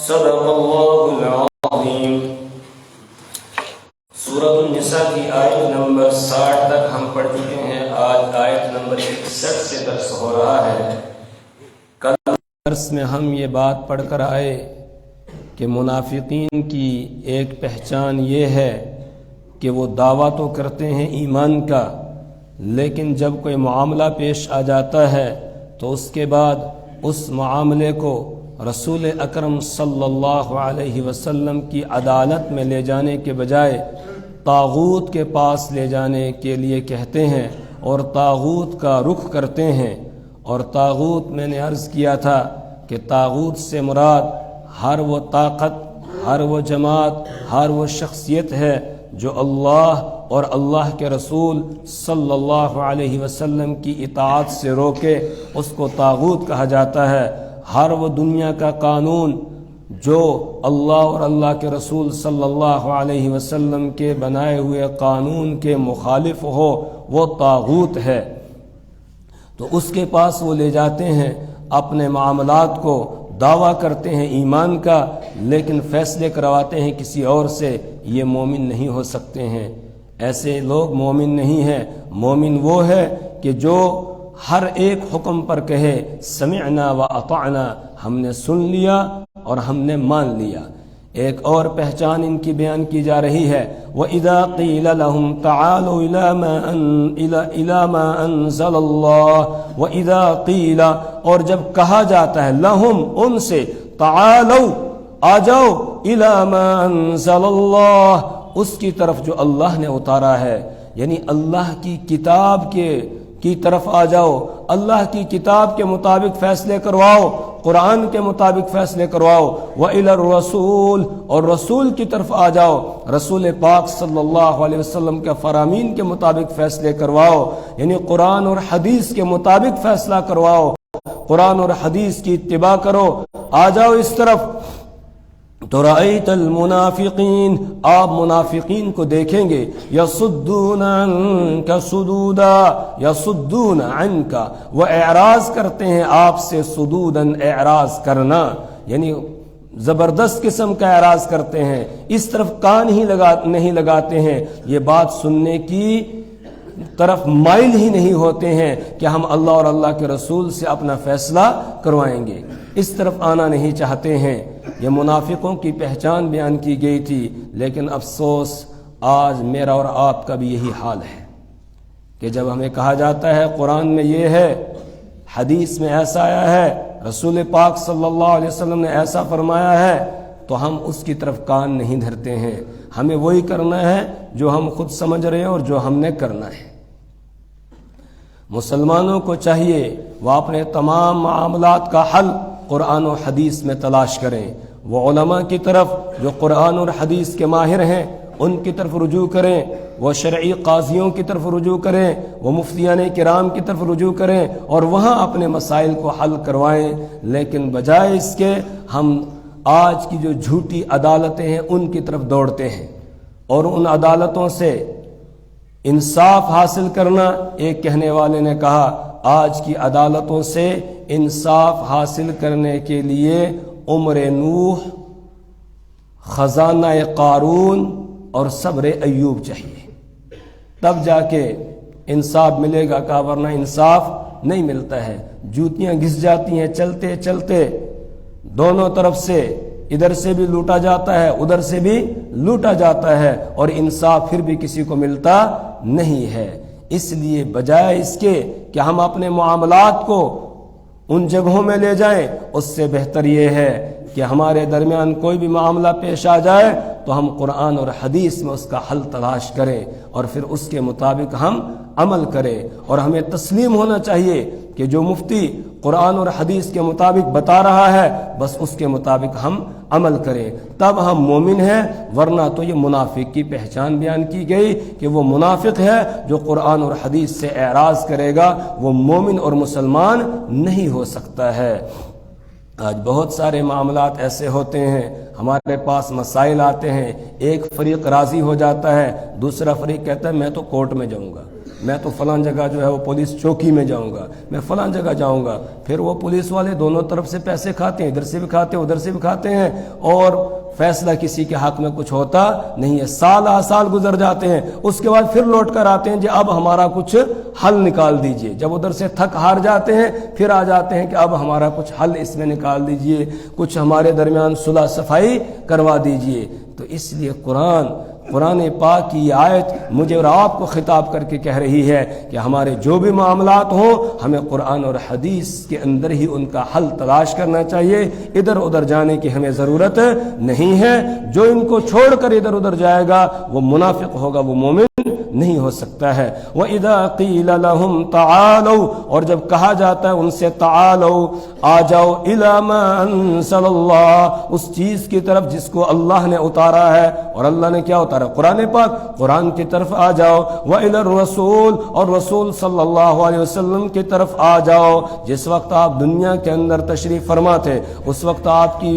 صدق اللہ العظیم۔ سورۃ النساء کی آیت نمبر 60 تک ہم پڑھ چکے ہیں۔ آج آیت نمبر 61 سے درس ہو رہا ہے۔ کل درس میں ہم یہ بات پڑھ کر آئے کہ منافقین کی ایک پہچان یہ ہے کہ وہ دعویٰ تو کرتے ہیں ایمان کا، لیکن جب کوئی معاملہ پیش آ جاتا ہے تو اس کے بعد اس معاملے کو رسول اکرم صلی اللہ علیہ وسلم کی عدالت میں لے جانے کے بجائے طاغوت کے پاس لے جانے کے لیے کہتے ہیں اور طاغوت کا رخ کرتے ہیں۔ اور طاغوت میں نے عرض کیا تھا کہ طاغوت سے مراد ہر وہ طاقت، ہر وہ جماعت، ہر وہ شخصیت ہے جو اللہ اور اللہ کے رسول صلی اللہ علیہ وسلم کی اطاعت سے روکے، اس کو طاغوت کہا جاتا ہے۔ ہر وہ دنیا کا قانون جو اللہ اور اللہ کے رسول صلی اللہ علیہ وسلم کے بنائے ہوئے قانون کے مخالف ہو، وہ طاغوت ہے۔ تو اس کے پاس وہ لے جاتے ہیں، اپنے معاملات کو دعویٰ کرتے ہیں ایمان کا، لیکن فیصلے کرواتے ہیں کسی اور سے۔ یہ مومن نہیں ہو سکتے ہیں، ایسے لوگ مومن نہیں ہیں۔ مومن وہ ہے کہ جو ہر ایک حکم پر کہے سمعنا و اطعنا، ہم نے سن لیا اور ہم نے مان لیا۔ ایک اور پہچان ان کی بیان کی جا رہی ہے، وَإِذَا قِيلَ لَهُمْ تَعَالُوا إِلَى مَا أَنزَلَ اللَّهُ وَإِذَا قِيلَ، اور جب کہا جاتا ہے لہم، ان سے، تعالوا، آ جاؤ، إِلَى مَا أَنزَلَ اللَّهُ، اس کی طرف جو اللہ نے اتارا ہے، یعنی اللہ کی کتاب کی طرف آ جاؤ، اللہ کی کتاب کے مطابق فیصلے کرواؤ، قرآن کے مطابق فیصلے کرواؤ، وَإِلَى الرَّسُولِ، اور رسول کی طرف آ جاؤ، رسول پاک صلی اللہ علیہ وسلم کے فرامین کے مطابق فیصلے کرواؤ، یعنی قرآن اور حدیث کے مطابق فیصلہ کرواؤ، قرآن اور حدیث کی اتباع کرو، آ جاؤ اس طرف۔ تو رأیت المنافقین، آپ منافقین کو دیکھیں گے، یصدون عنک صدودا، یصدون عنک، وہ اعراض کرتے ہیں آپ سے، صدوداً، اعراض کرنا، یعنی زبردست قسم کا اعراض کرتے ہیں، اس طرف کان ہی نہیں لگاتے ہیں، یہ بات سننے کی طرف مائل ہی نہیں ہوتے ہیں کہ ہم اللہ اور اللہ کے رسول سے اپنا فیصلہ کروائیں گے، اس طرف آنا نہیں چاہتے ہیں۔ یہ منافقوں کی پہچان بیان کی گئی تھی، لیکن افسوس آج میرا اور آپ کا بھی یہی حال ہے کہ جب ہمیں کہا جاتا ہے قرآن میں یہ ہے، حدیث میں ایسا آیا ہے، رسول پاک صلی اللہ علیہ وسلم نے ایسا فرمایا ہے، تو ہم اس کی طرف کان نہیں دھرتے ہیں، ہمیں وہی کرنا ہے جو ہم خود سمجھ رہے ہیں اور جو ہم نے کرنا ہے۔ مسلمانوں کو چاہیے وہ اپنے تمام معاملات کا حل قرآن و حدیث میں تلاش کریں، وہ علماء کی طرف جو قرآن اور حدیث کے ماہر ہیں ان کی طرف رجوع کریں، وہ شرعی قاضیوں کی طرف رجوع کریں، وہ مفتیان کرام کی طرف رجوع کریں اور وہاں اپنے مسائل کو حل کروائیں، لیکن بجائے اس کے ہم آج کی جو جھوٹی عدالتیں ہیں ان کی طرف دوڑتے ہیں، اور ان عدالتوں سے انصاف حاصل کرنا، ایک کہنے والے نے کہا آج کی عدالتوں سے انصاف حاصل کرنے کے لیے عمر نوح، خزانہ قارون اور صبر ایوب چاہیے، تب جا کے انصاف ملے گا، کہ ورنہ انصاف نہیں ملتا ہے۔ جوتیاں گھس جاتی ہیں چلتے چلتے، دونوں طرف سے، ادھر سے بھی لوٹا جاتا ہے، ادھر سے بھی لوٹا جاتا ہے، اور انصاف پھر بھی کسی کو ملتا نہیں ہے۔ اس لیے بجائے اس کے کہ ہم اپنے معاملات کو ان جگہوں میں لے جائیں، اس سے بہتر یہ ہے کہ ہمارے درمیان کوئی بھی معاملہ پیش آ جائے تو ہم قرآن اور حدیث میں اس کا حل تلاش کریں اور پھر اس کے مطابق ہم عمل کریں، اور ہمیں تسلیم ہونا چاہیے کہ جو مفتی قرآن اور حدیث کے مطابق بتا رہا ہے بس اس کے مطابق ہم عمل کریں، تب ہم مومن ہیں، ورنہ تو یہ منافق کی پہچان بیان کی گئی کہ وہ منافق ہے جو قرآن اور حدیث سے اعراض کرے گا، وہ مومن اور مسلمان نہیں ہو سکتا ہے۔ آج بہت سارے معاملات ایسے ہوتے ہیں، ہمارے پاس مسائل آتے ہیں، ایک فریق راضی ہو جاتا ہے، دوسرا فریق کہتا ہے میں تو کورٹ میں جاؤں گا، میں تو فلاں جگہ جو ہے وہ پولیس چوکی میں جاؤں گا، میں فلاں جگہ جاؤں گا، پھر وہ پولیس والے دونوں طرف سے پیسے کھاتے ہیں، ادھر سے بھی کھاتے ہیں ادھر سے بھی کھاتے ہیں، اور فیصلہ کسی کے حق میں کچھ ہوتا نہیں ہے، سال سال گزر جاتے ہیں، اس کے بعد پھر لوٹ کر آتے ہیں جی اب ہمارا کچھ حل نکال دیجئے، جب ادھر سے تھک ہار جاتے ہیں پھر آ جاتے ہیں کہ اب ہمارا کچھ حل اس میں نکال دیجئے، کچھ ہمارے درمیان صلح صفائی کروا دیجئے۔ تو اس لیے قرآن پاک کی یہ آیت مجھے اور آپ کو خطاب کر کے کہہ رہی ہے کہ ہمارے جو بھی معاملات ہوں ہمیں قرآن اور حدیث کے اندر ہی ان کا حل تلاش کرنا چاہیے، ادھر ادھر جانے کی ہمیں ضرورت نہیں ہے۔ جو ان کو چھوڑ کر ادھر ادھر جائے گا وہ منافق ہوگا، وہ مومن نہیں ہو سکتا ہے۔ وَإِذَا قِيلَ لَهُمْ تَعَالَوْا، اور جب کہا جاتا ہے ان سے تعالوا، آ جاؤ، إِلَى مَا أَنزَلَ اللَّهُ، اس چیز کی طرف جس کو اللہ نے اتارا ہے، اور اللہ نے کیا اتارا؟ قرآن پاک، قرآن کی طرف آ جاؤ۔ وَإِلَى الرَّسُولِ، اور رسول صلی اللہ علیہ وسلم کی طرف آ جاؤ۔ جس وقت آپ دنیا کے اندر تشریف فرما تھے اس وقت آپ کی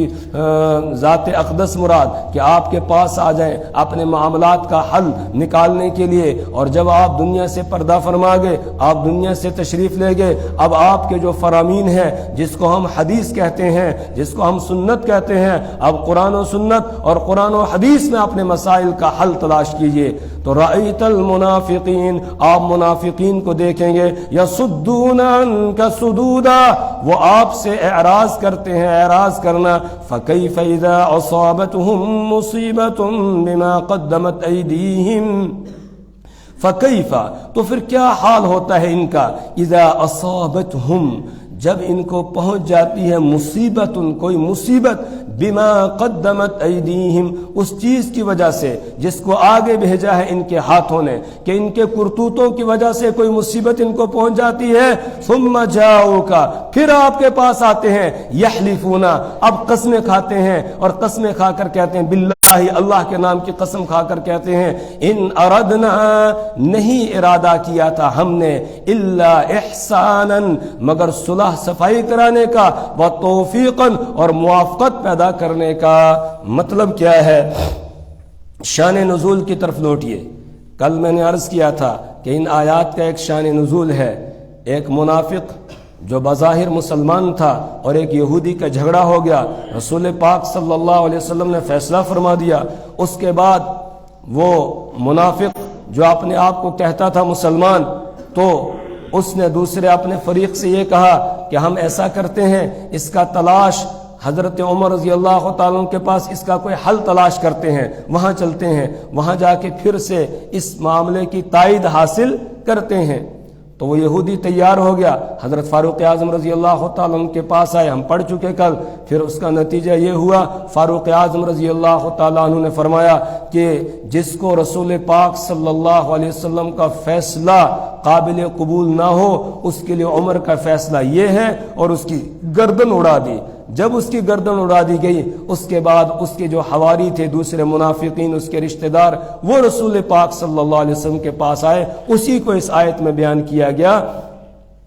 ذات اقدس مراد کہ آپ کے پاس آ جائیں اپنے معاملات کا حل نکالنے کے لیے، اور جب آپ دنیا سے پردہ فرما گئے، آپ دنیا سے تشریف لے گئے، اب آپ کے جو فرامین ہیں جس کو ہم حدیث کہتے ہیں، جس کو ہم سنت کہتے ہیں، اب قرآن و سنت اور قرآن و حدیث میں اپنے مسائل کا حل تلاش کیجئے۔ تو رأیت المنافقین، آپ منافقین کو دیکھیں گے، یصدون عنک صدودا، وہ آپ سے اعراض کرتے ہیں اعراض کرنا۔ فکیف اذا اصابتهم مصیبۃ بما قدمت ایدیہم، فکیفا، تو پھر کیا حال ہوتا ہے ان کا، اذا اصابتہم، جب ان کو پہنچ جاتی ہے مصیبت، کوئی مصیبت، بما قدمت ایدیہم، اس چیز کی وجہ سے جس کو آگے بھیجا ہے ان کے ہاتھوں نے، کہ ان کے کرتوتوں کی وجہ سے کوئی مصیبت ان کو پہنچ جاتی ہے، ثم جاؤک، پھر آپ کے پاس آتے ہیں، یحلفون، اب قسمیں کھاتے ہیں، اور قسمیں کھا کر کہتے ہیں باللہ، اللہ کے نام کی قسم کھا کر کہتے ہیں، ان اردنا، نہیں ارادہ کیا تھا ہم نے، الا احسانا، مگر صلح صفائی کرانے کا، وتوفیقا، اور موافقت پیدا کرنے کا۔ مطلب کیا ہے؟ شان نزول کی طرف لوٹیے۔ کل میں نے عرض کیا تھا کہ ان آیات کا ایک شان نزول ہے، ایک منافق جو بظاہر مسلمان تھا اور ایک یہودی کا جھگڑا ہو گیا، رسول پاک صلی اللہ علیہ وسلم نے فیصلہ فرما دیا، اس کے بعد وہ منافق جو اپنے آپ کو کہتا تھا مسلمان، تو اس نے دوسرے اپنے فریق سے یہ کہا کہ ہم ایسا کرتے ہیں، اس کا تلاش حضرت عمر رضی اللہ تعالیٰ کے پاس اس کا کوئی حل تلاش کرتے ہیں، وہاں چلتے ہیں، وہاں جا کے پھر سے اس معاملے کی تائید حاصل کرتے ہیں۔ تو وہ یہودی تیار ہو گیا، حضرت فاروق اعظم رضی اللہ تعالیٰ کے پاس آئے، ہم پڑھ چکے کل، پھر اس کا نتیجہ یہ ہوا، فاروق اعظم رضی اللہ تعالیٰ عنہ نے فرمایا کہ جس کو رسول پاک صلی اللہ علیہ وسلم کا فیصلہ قابل قبول نہ ہو، اس کے لیے عمر کا فیصلہ یہ ہے، اور اس کی گردن اڑا دی۔ جب اس کی گردن اڑا دی گئی، اس کے بعد اس کے جو حواری تھے، دوسرے منافقین، اس کے رشتہ دار، وہ رسول پاک صلی اللہ علیہ وسلم کے پاس آئے۔ اسی کو اس آیت میں بیان کیا گیا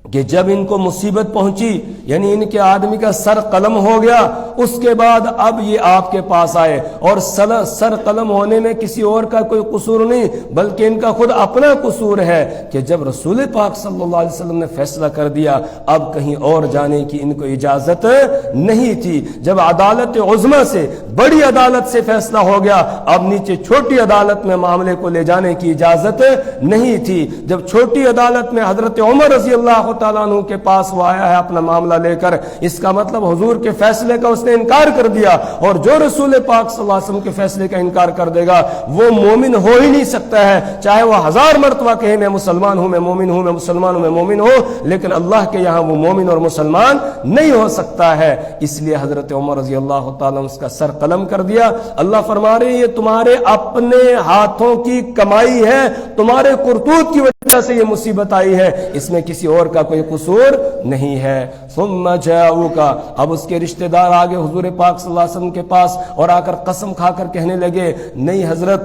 کہ جب ان کو مصیبت پہنچی، یعنی ان کے آدمی کا سر قلم ہو گیا، اس کے بعد اب یہ آپ کے پاس آئے، اور سر قلم ہونے میں کسی اور کا کوئی قصور نہیں بلکہ ان کا خود اپنا قصور ہے کہ جب رسول پاک صلی اللہ علیہ وسلم نے فیصلہ کر دیا، اب کہیں اور جانے کی ان کو اجازت نہیں تھی۔ جب عدالت عظمیٰ سے، بڑی عدالت سے فیصلہ ہو گیا، اب نیچے چھوٹی عدالت میں معاملے کو لے جانے کی اجازت نہیں تھی۔ جب چھوٹی عدالت میں حضرت عمر رضی اللہ تعالیٰ عنہ کے پاس وہ آیا ہے اپنا معاملہ لے کر، اس کا مطلب حضور کے فیصلے کا اس نے انکار کر دیا، اور جو رسول پاک صلی اللہ علیہ وسلم کے فیصلے کا انکار کر دے گا وہ مومن ہو ہی نہیں سکتا ہے، چاہے وہ 1000 مرتبہ کہے میں مسلمان ہوں، میں مومن ہوں، میں مسلمان ہوں، میں مومن ہوں، لیکن اللہ کے یہاں وہ مومن اور مسلمان نہیں ہو سکتا ہے۔ اس لیے حضرت عمر رضی اللہ تعالیٰ اس کا سر قلم کر دیا۔ اللہ فرما رہے ہیں یہ تمہارے اپنے ہاتھوں کی کمائی ہے، تمہارے کرتوت کی وجہ سے یہ مصیبت آئی ہے، اس میں کسی اور کا کوئی قصور نہیں ہے۔ ثم جاؤک، اب اس کے رشتہ دار آگے حضور پاک صلی اللہ علیہ وسلم کے پاس اور آ کر قسم کھا کر کہنے لگے، نہیں حضرت،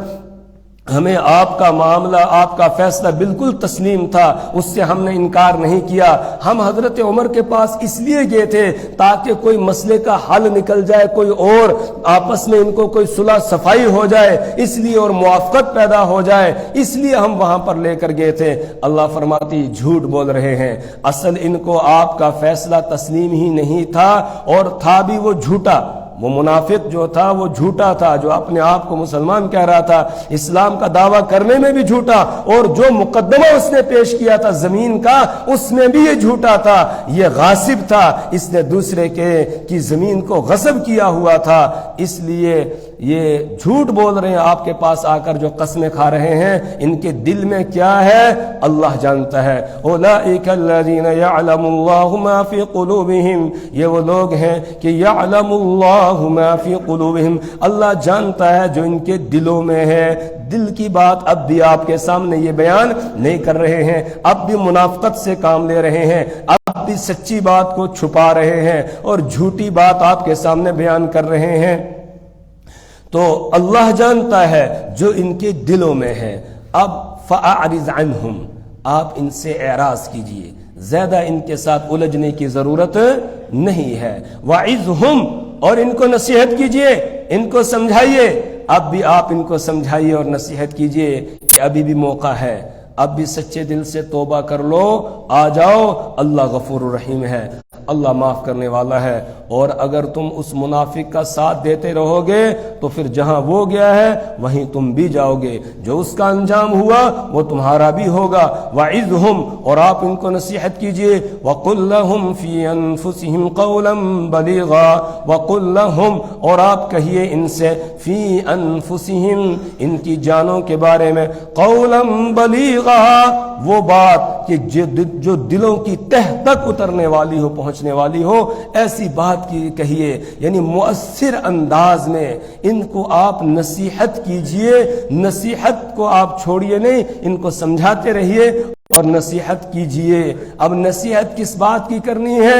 ہمیں آپ کا معاملہ، آپ کا فیصلہ بالکل تسلیم تھا، اس سے ہم نے انکار نہیں کیا۔ ہم حضرت عمر کے پاس اس لیے گئے تھے تاکہ کوئی مسئلے کا حل نکل جائے، کوئی اور آپس میں ان کو کوئی صلح صفائی ہو جائے، اس لیے اور موافقت پیدا ہو جائے، اس لیے ہم وہاں پر لے کر گئے تھے۔ اللہ فرماتی جھوٹ بول رہے ہیں، اصل ان کو آپ کا فیصلہ تسلیم ہی نہیں تھا، اور تھا بھی وہ جھوٹا۔ وہ منافق جو تھا وہ جھوٹا تھا، جو اپنے آپ کو مسلمان کہہ رہا تھا، اسلام کا دعویٰ کرنے میں بھی جھوٹا، اور جو مقدمہ اس نے پیش کیا تھا زمین کا، اس میں بھی یہ جھوٹا تھا۔ یہ غاصب تھا، اس نے دوسرے کی زمین کو غصب کیا ہوا تھا، اس لیے یہ جھوٹ بول رہے ہیں آپ کے پاس آ کر، جو قسمیں کھا رہے ہیں ان کے دل میں کیا ہے اللہ جانتا ہے۔ اولئک الذین یعلم اللہ ما فی قلوبہم، یہ وہ لوگ ہیں کہ یعلم اللہ ما فی قلوبہم، اللہ جانتا ہے جو ان کے دلوں میں ہے۔ دل کی بات اب بھی آپ کے سامنے یہ بیان نہیں کر رہے ہیں، اب بھی منافقت سے کام لے رہے ہیں، اب بھی سچی بات کو چھپا رہے ہیں اور جھوٹی بات آپ کے سامنے بیان کر رہے ہیں۔ تو اللہ جانتا ہے جو ان کے دلوں میں ہے۔ اب فَأَعْرِضْ عَنْهُمْ، آپ ان سے اعراض کیجئے، زیادہ ان کے ساتھ الجھنے کی ضرورت نہیں ہے۔ وَعِظْهُمْ، اور ان کو نصیحت کیجئے، ان کو سمجھائیے، اب بھی آپ ان کو سمجھائیے اور نصیحت کیجئے کہ ابھی بھی موقع ہے، اب بھی سچے دل سے توبہ کر لو، آ جاؤ، اللہ غفور الرحیم ہے، اللہ معاف کرنے والا ہے۔ اور اگر تم اس منافق کا ساتھ دیتے رہو گے تو پھر جہاں وہ گیا ہے وہیں تم بھی جاؤ گے، جو اس کا انجام ہوا وہ تمہارا بھی ہوگا۔ وَعِظْهُمْ، اور آپ ان کو نصیحت کیجئے، وَقُلْ لَهُمْ فِي أَنفُسِهِمْ قَوْلًا بَلِيغًا، وَقُلْ لَهُمْ، اور آپ کہیے ان سے، فِي أَنفُسِهِمْ، ان کی جانوں کے بارے میں، قَوْلًا بَلِيغًا، وہ بات کہ جو دلوں کی تہ تک اترنے والی ہو، پہنچنے والی ہو، ایسی بات کی کہیے، یعنی مؤثر انداز میں ان کو آپ نصیحت کیجئے۔ نصیحت کو آپ چھوڑیے نہیں، ان کو سمجھاتے رہیے اور نصیحت کیجئے۔ اب نصیحت کس بات کی کرنی ہے؟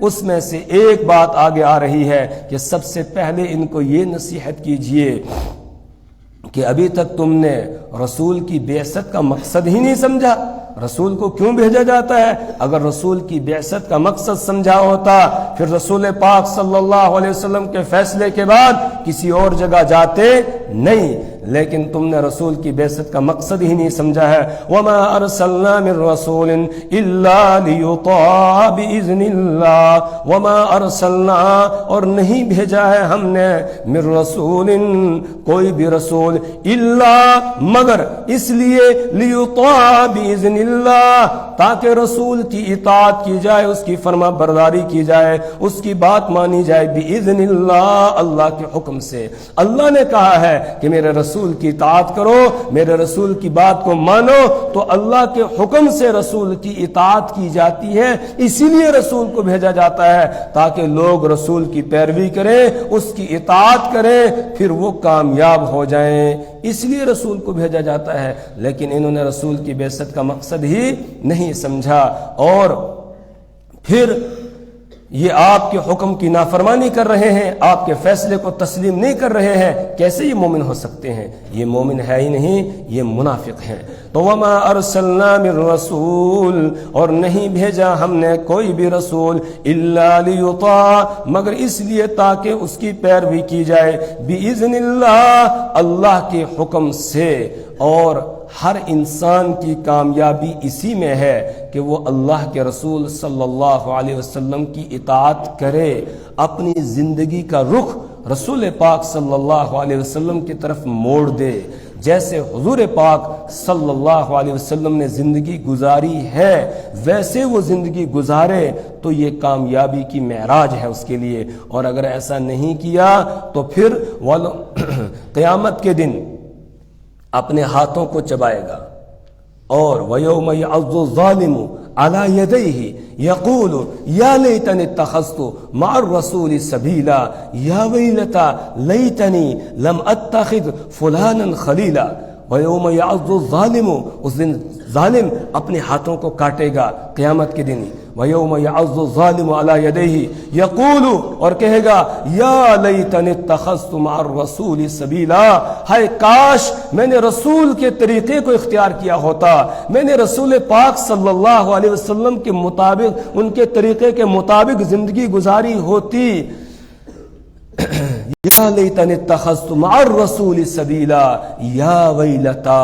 اس میں سے ایک بات آگے آ رہی ہے کہ سب سے پہلے ان کو یہ نصیحت کیجئے کہ ابھی تک تم نے رسول کی بعثت کا مقصد ہی نہیں سمجھا۔ رسول کو کیوں بھیجا جاتا ہے؟ اگر رسول کی بعثت کا مقصد سمجھا ہوتا پھر رسول پاک صلی اللہ علیہ وسلم کے فیصلے کے بعد کسی اور جگہ جاتے نہیں، لیکن تم نے رسول کی بعثت کا مقصد ہی نہیں سمجھا ہے۔ وما ارسلنا من رسول الا ليطاع باذن اللہ، وما ارسلنا، اور نہیں بھیجا ہے ہم نے، من رسول، کوئی بھی رسول، الا، مگر اس لیے، ليطاع باذن اللہ، تاکہ رسول کی اطاعت کی جائے، اس کی فرما برداری کی جائے، اس کی بات مانی جائے، باذن اللہ، اللہ کے حکم سے۔ اللہ نے کہا ہے کہ میرے رسول کی اطاعت کرو، میرے رسول کی بات کو مانو، تو اللہ کے حکم سے رسول کی اطاعت کی جاتی ہے۔ اسی لیے رسول کو بھیجا جاتا ہے تاکہ لوگ رسول کی پیروی کریں، اس کی اطاعت کریں، پھر وہ کامیاب ہو جائیں، اس لیے رسول کو بھیجا جاتا ہے۔ لیکن انہوں نے رسول کی بعثت کا مقصد ہی نہیں سمجھا، اور پھر یہ آپ کے حکم کی نافرمانی کر رہے ہیں، آپ کے فیصلے کو تسلیم نہیں کر رہے ہیں۔ کیسے یہ مومن ہو سکتے ہیں؟ یہ مومن ہے ہی نہیں، یہ منافق ہیں۔ تو وما ارسلنا من رسول، اور نہیں بھیجا ہم نے کوئی بھی رسول، الا لیطاع، مگر اس لیے تاکہ اس کی پیروی کی جائے، باذن اللہ، اللہ کے حکم سے۔ اور ہر انسان کی کامیابی اسی میں ہے کہ وہ اللہ کے رسول صلی اللہ علیہ وسلم کی اطاعت کرے، اپنی زندگی کا رخ رسول پاک صلی اللہ علیہ وسلم کی طرف موڑ دے۔ جیسے حضور پاک صلی اللہ علیہ وسلم نے زندگی گزاری ہے ویسے وہ زندگی گزارے، تو یہ کامیابی کی معراج ہے اس کے لیے۔ اور اگر ایسا نہیں کیا تو پھر قیامت کے دن اپنے ہاتھوں کو چبائے گا، اور وَيَوْمَ يَعَضُّ الظَّالِمُ عَلَى يَدَيْهِ يَقُولُ يَا لَيْتَنِي اتَّخَذْتُ مَعَ الرَّسُولِ سَبِيلًا يَا وَيْلَتَى لَيْتَنِي لَمْ أَتَّخِذْ فُلَانًا خَلِيلًا وَيَوْمَ يَعَضُّ الظَّالِمُ، اس دن ظالم اپنے ہاتھوں کو کاٹے گا قیامت کے دن. وَيَوْمَ يَعَضُّ الظَّالِمُ عَلَى يَدَيْهِ يَقُولُ، اور کہے گا یا لیتنی اتخذت مع الرسول سبیلا، ہائے کاش میں نے رسول کے طریقے کو اختیار کیا ہوتا، میں نے رسول پاک صلی اللہ علیہ وسلم کے مطابق، ان کے طریقے کے مطابق زندگی گزاری ہوتی. یا لیتنی اتخذت مع الرسول سبیلا یا ویلتا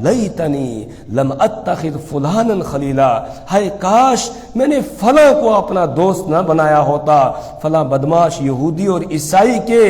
لیتنی لم اتخذ فلانا خلیلا، ہائے کاش میں نے فلاں کو اپنا دوست نہ بنایا ہوتا، فلاں بدماش یہودی اور عیسائی کے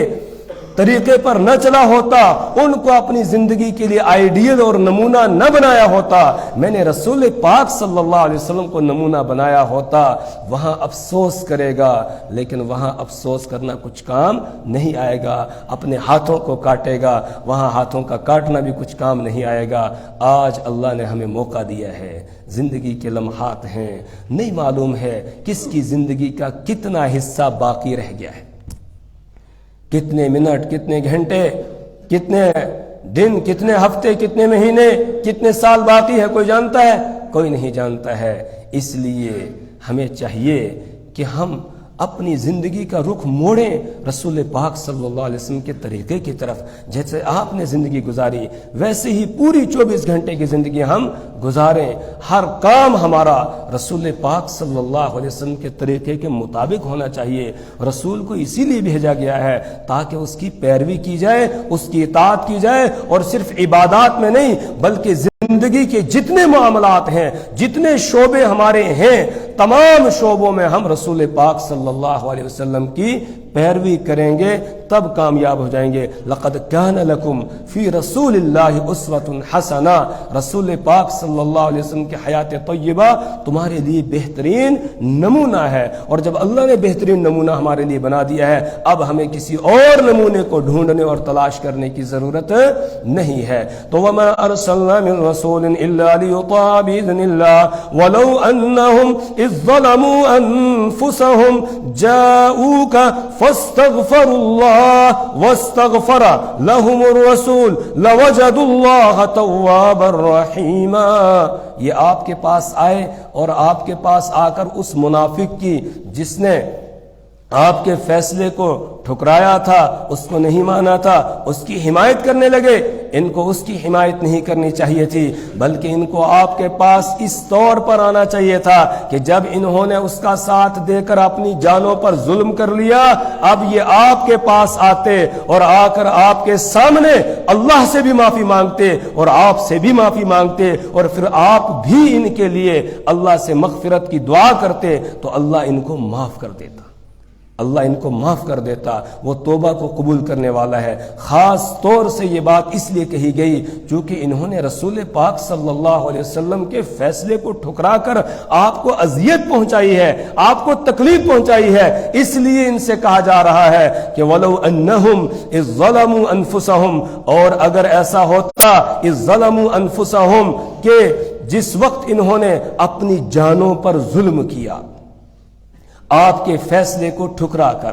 طریقے پر نہ چلا ہوتا، ان کو اپنی زندگی کے لیے آئیڈیل اور نمونہ نہ بنایا ہوتا، میں نے رسول پاک صلی اللہ علیہ وسلم کو نمونہ بنایا ہوتا. وہاں افسوس کرے گا، لیکن وہاں افسوس کرنا کچھ کام نہیں آئے گا. اپنے ہاتھوں کو کاٹے گا، وہاں ہاتھوں کا کاٹنا بھی کچھ کام نہیں آئے گا. آج اللہ نے ہمیں موقع دیا ہے، زندگی کے لمحات ہیں، نہیں معلوم ہے کس کی زندگی کا کتنا حصہ باقی رہ گیا ہے، کتنے منٹ، کتنے گھنٹے، کتنے دن، کتنے ہفتے، کتنے مہینے، کتنے سال باقی ہے، کوئی جانتا ہے؟ کوئی نہیں جانتا ہے. اس لیے ہمیں چاہیے کہ ہم اپنی زندگی کا رخ موڑیں رسول پاک صلی اللہ علیہ وسلم کے طریقے کی طرف. جیسے آپ نے زندگی گزاری ویسے ہی پوری 24 گھنٹے کی زندگی ہم گزاریں. ہر کام ہمارا رسول پاک صلی اللہ علیہ وسلم کے طریقے کے مطابق ہونا چاہیے. رسول کو اسی لیے بھیجا گیا ہے تاکہ اس کی پیروی کی جائے، اس کی اطاعت کی جائے، اور صرف عبادات میں نہیں بلکہ زندگی کے جتنے معاملات ہیں، جتنے شعبے ہمارے ہیں، تمام شعبوں میں ہم رسول پاک صلی اللہ علیہ وسلم کی پیروی کریں گے تب کامیاب ہو جائیں گے. لقد کان لکم فی رسول اللہ اسوۃ حسنہ، رسول پاک صلی اللہ علیہ وسلم کی حیات طیبہ تمہارے لیے بہترین نمونہ ہے. اور جب اللہ نے بہترین نمونہ ہمارے لیے بنا دیا ہے، اب ہمیں کسی اور نمونے کو ڈھونڈنے اور تلاش کرنے کی ضرورت نہیں ہے. تو وما ارسلنا من رسول الا لیطاع باذن اللہ ولو انہم اذ ظلموا انفسهم جاءوک فاستغفروا اللہ واستغفر لهم الرسول لوجدوا اللہ توابا رحیما. یہ آپ کے پاس آئے اور آپ کے پاس آ کر اس منافق کی جس نے آپ کے فیصلے کو ٹھکرایا تھا، اس کو نہیں مانا تھا، اس کی حمایت کرنے لگے. ان کو اس کی حمایت نہیں کرنی چاہیے تھی، بلکہ ان کو آپ کے پاس اس طور پر آنا چاہیے تھا کہ جب انہوں نے اس کا ساتھ دے کر اپنی جانوں پر ظلم کر لیا، اب یہ آپ کے پاس آتے اور آ کر آپ کے سامنے اللہ سے بھی معافی مانگتے اور آپ سے بھی معافی مانگتے، اور پھر آپ بھی ان کے لیے اللہ سے مغفرت کی دعا کرتے تو اللہ ان کو معاف کر دیتا، اللہ ان کو معاف کر دیتا. وہ توبہ کو قبول کرنے والا ہے. خاص طور سے یہ بات اس لیے کہی گئی چونکہ انہوں نے رسول پاک صلی اللہ علیہ وسلم کے فیصلے کو ٹھکرا کر آپ کو اذیت پہنچائی ہے، آپ کو تکلیف پہنچائی ہے. اس لیے ان سے کہا جا رہا ہے کہ وَلَوْ أَنَّهُمْ إِذْ ظَلَمُوا أَنفُسَهُمْ، اور اگر ایسا ہوتا إِذْ ظَلَمُوا أَنفُسَهُمْ کہ جس وقت انہوں نے اپنی جانوں پر ظلم کیا، آپ کے فیصلے کو ٹھکرا کر،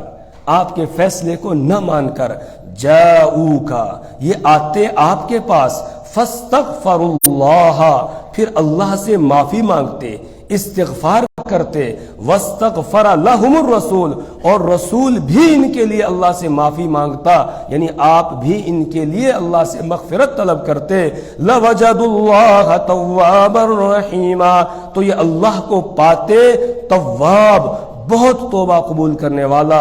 آپ کے فیصلے کو نہ مان کر، جاؤکا، یہ آتے آپ کے پاس، فاستغفروا اللہ، پھر اللہ سے معافی مانگتے، استغفار کرتے، واستغفر لهم الرسول، اور رسول بھی ان کے لیے اللہ سے معافی مانگتا، یعنی آپ بھی ان کے لیے اللہ سے مغفرت طلب کرتے، لوجدوا اللہ توابا رحیما، تو یہ اللہ کو پاتے تواب، بہت توبہ قبول کرنے والا،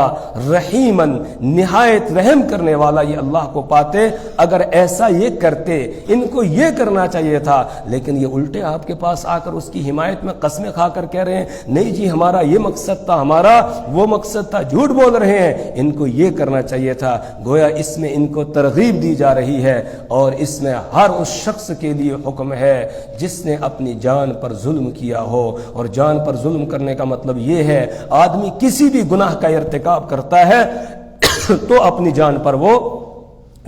رحیمن، نہایت رحم کرنے والا، یہ اللہ کو پاتے. اگر ایسا یہ کرتے، ان کو یہ کرنا چاہیے تھا، لیکن یہ الٹے آپ کے پاس آ کر اس کی حمایت میں قسمیں کھا کر کہہ رہے ہیں نہیں جی ہمارا یہ مقصد تھا، ہمارا وہ مقصد تھا، جھوٹ بول رہے ہیں. ان کو یہ کرنا چاہیے تھا. گویا اس میں ان کو ترغیب دی جا رہی ہے، اور اس میں ہر اس شخص کے لیے حکم ہے جس نے اپنی جان پر ظلم کیا ہو. اور جان پر ظلم کرنے کا مطلب یہ ہے آدمی کسی بھی گناہ کا ارتکاب کرتا ہے تو اپنی جان پر وہ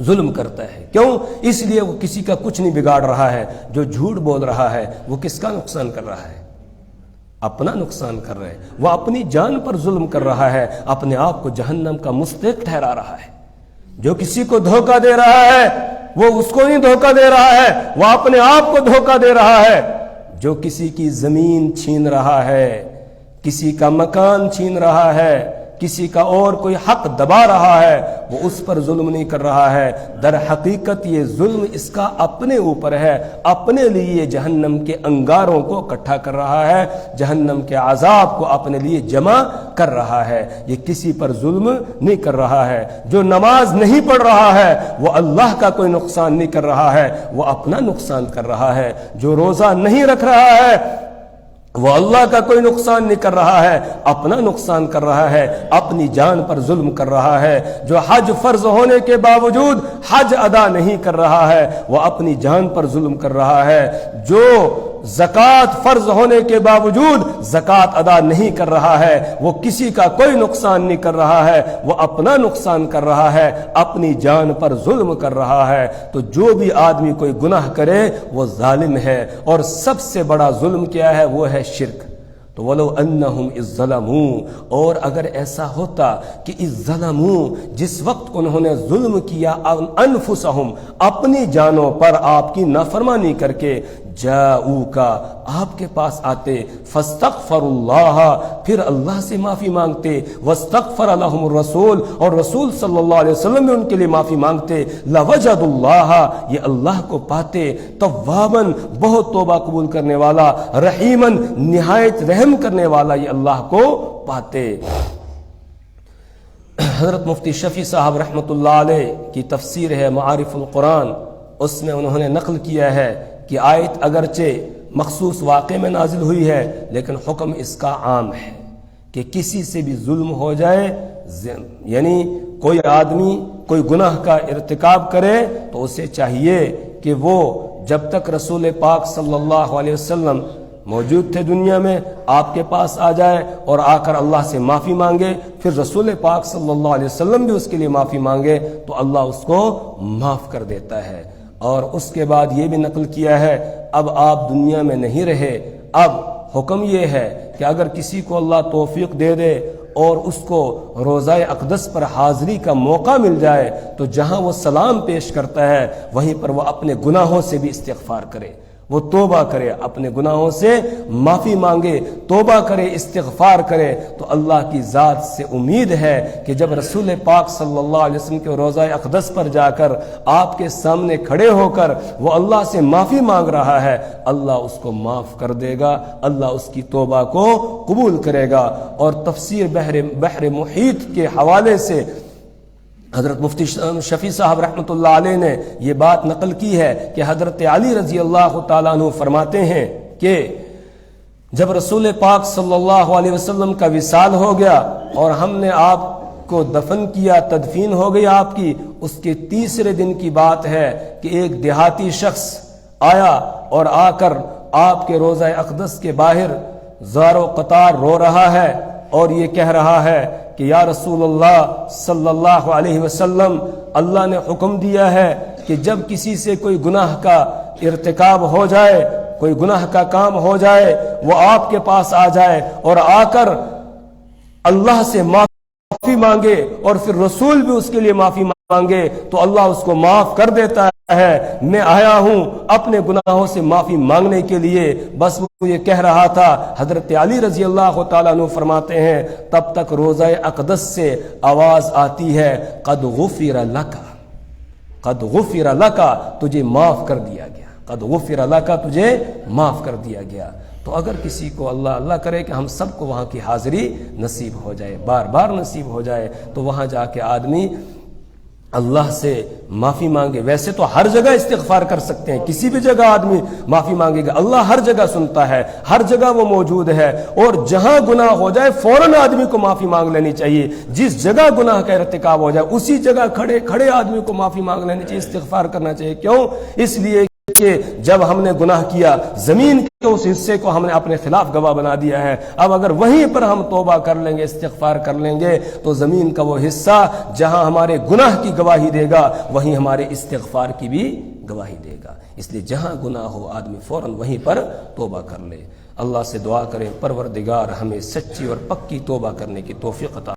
ظلم کرتا ہے. کیوں؟ اس لیے وہ کسی کا کچھ نہیں بگاڑ رہا ہے. جو جھوٹ بول رہا ہے وہ کس کا نقصان کر رہا ہے؟ اپنا نقصان کر رہا ہے. وہ اپنی جان پر ظلم کر رہا ہے، اپنے آپ کو جہنم کا مستحق ٹھہرا رہا ہے. جو کسی کو دھوکہ دے رہا ہے وہ اس کو نہیں دھوکہ دے رہا ہے، وہ اپنے آپ کو دھوکہ دے رہا ہے۔ جو کسی کی زمین چھین رہا ہے، کسی کا مکان چھین رہا ہے، کسی کا اور کوئی حق دبا رہا ہے، وہ اس پر ظلم نہیں کر رہا ہے، در حقیقت یہ ظلم اس کا اپنے اوپر ہے، اپنے لیے جہنم کے انگاروں کو اکٹھا کر رہا ہے، جہنم کے عذاب کو اپنے لیے جمع کر رہا ہے، یہ کسی پر ظلم نہیں کر رہا ہے۔ جو نماز نہیں پڑھ رہا ہے وہ اللہ کا کوئی نقصان نہیں کر رہا ہے، وہ اپنا نقصان کر رہا ہے۔ جو روزہ نہیں رکھ رہا ہے وہ اللہ کا کوئی نقصان نہیں کر رہا ہے، اپنا نقصان کر رہا ہے، اپنی جان پر ظلم کر رہا ہے۔ جو حج فرض ہونے کے باوجود حج ادا نہیں کر رہا ہے وہ اپنی جان پر ظلم کر رہا ہے۔ جو زکوٰۃ فرض ہونے کے باوجود زکوٰۃ ادا نہیں کر رہا ہے وہ کسی کا کوئی نقصان نہیں کر رہا ہے، وہ اپنا نقصان کر رہا ہے، اپنی جان پر ظلم کر رہا ہے۔ تو جو بھی آدمی کوئی گناہ کرے وہ ظالم ہے، اور سب سے بڑا ظلم کیا ہے؟ وہ ہے شرک۔ تو وَلَوْ أَنَّهُمْ إِذْ ظَلَمُوا، اور اگر ایسا ہوتا کہ اِذْ ظَلَمُوا، جس وقت انہوں نے ظلم کیا انفسہم، اپنی جانوں پر آپ کی نافرمانی کر کے، جاؤکا، آپ کے پاس آتے، فاستغفروا اللہ، پھر اللہ سے معافی مانگتے، واستغفر لهم الرسول، اور رسول صلی اللہ علیہ وسلم نے ان کے لیے معافی مانگتے، لوجدوا اللہ، یہ اللہ کو پاتے، توابا، بہت توبہ قبول کرنے والا، رحیما، نہایت رحم کرنے والا، یہ اللہ کو پاتے۔ حضرت مفتی شفیع صاحب رحمۃ اللہ علیہ کی تفسیر ہے معارف القرآن، اس میں انہوں نے نقل کیا ہے کہ آیت اگرچہ مخصوص واقع میں نازل ہوئی ہے لیکن حکم اس کا عام ہے کہ کسی سے بھی ظلم ہو جائے، یعنی کوئی آدمی کوئی گناہ کا ارتکاب کرے تو اسے چاہیے کہ وہ جب تک رسول پاک صلی اللہ علیہ وسلم موجود تھے دنیا میں، آپ کے پاس آ جائے اور آ کر اللہ سے معافی مانگے، پھر رسول پاک صلی اللہ علیہ وسلم بھی اس کے لیے معافی مانگے تو اللہ اس کو معاف کر دیتا ہے۔ اور اس کے بعد یہ بھی نقل کیا ہے، اب آپ دنیا میں نہیں رہے، اب حکم یہ ہے کہ اگر کسی کو اللہ توفیق دے دے اور اس کو روضہ اقدس پر حاضری کا موقع مل جائے تو جہاں وہ سلام پیش کرتا ہے وہیں پر وہ اپنے گناہوں سے بھی استغفار کرے، وہ توبہ کرے، اپنے گناہوں سے معافی مانگے، توبہ کرے، استغفار کرے، تو اللہ کی ذات سے امید ہے کہ جب رسول پاک صلی اللہ علیہ وسلم کے روضہ اقدس پر جا کر آپ کے سامنے کھڑے ہو کر وہ اللہ سے معافی مانگ رہا ہے، اللہ اس کو معاف کر دے گا، اللہ اس کی توبہ کو قبول کرے گا۔ اور تفسیر بحر محیط کے حوالے سے حضرت مفتی شفیع صاحب رحمۃ اللہ علیہ نے یہ بات نقل کی ہے کہ حضرت علی رضی اللہ تعالیٰ عنہ فرماتے ہیں کہ جب رسول پاک صلی اللہ علیہ وسلم کا وصال ہو گیا اور ہم نے آپ کو دفن کیا، تدفین ہو گئی آپ کی، اس کے تیسرے دن کی بات ہے کہ ایک دیہاتی شخص آیا اور آ کر آپ کے روضہ اقدس کے باہر زار و قطار رو رہا ہے اور یہ کہہ رہا ہے کہ یا رسول اللہ صلی اللہ علیہ وسلم، اللہ نے حکم دیا ہے کہ جب کسی سے کوئی گناہ کا ارتکاب ہو جائے، کوئی گناہ کا کام ہو جائے، وہ آپ کے پاس آ جائے اور آ کر اللہ سے معافی مانگے اور پھر رسول بھی اس کے لیے معافی مانگے تو اللہ اس کو معاف کر دیتا ہے۔ میں آیا ہوں اپنے گناہوں سے معافی مانگنے کے لیے، بس وہ یہ کہہ رہا تھا۔ حضرت علی رضی اللہ تعالیٰ عنہ فرماتے ہیں تب تک روضہ اقدس سے آواز آتی ہے قد غفر لک، قد غفر لک، تجھے معاف کر دیا گیا، قد غفر لک، تجھے معاف کر دیا گیا۔ تو اگر کسی کو اللہ کرے کہ ہم سب کو وہاں کی حاضری نصیب ہو جائے، بار بار نصیب ہو جائے، تو وہاں جا کے آدمی اللہ سے معافی مانگے۔ ویسے تو ہر جگہ استغفار کر سکتے ہیں، کسی بھی جگہ آدمی معافی مانگے گا، اللہ ہر جگہ سنتا ہے، ہر جگہ وہ موجود ہے، اور جہاں گناہ ہو جائے فوراً آدمی کو معافی مانگ لینی چاہیے۔ جس جگہ گناہ کا ارتکاب ہو جائے اسی جگہ کھڑے آدمی کو معافی مانگ لینی چاہیے، استغفار کرنا چاہیے۔ کیوں؟ اس لیے کہ جب ہم نے گناہ کیا زمین کے اس حصے کو ہم نے اپنے خلاف گواہ بنا دیا ہے، اب اگر وہیں پر ہم توبہ کر لیں گے، استغفار کر لیں گے تو زمین کا وہ حصہ جہاں ہمارے گناہ کی گواہی دے گا وہیں ہمارے استغفار کی بھی گواہی دے گا۔ اس لیے جہاں گناہ ہو آدمی فوراً وہیں پر توبہ کر لے۔ اللہ سے دعا کریں پروردگار ہمیں سچی اور پکی توبہ کرنے کی توفیق عطا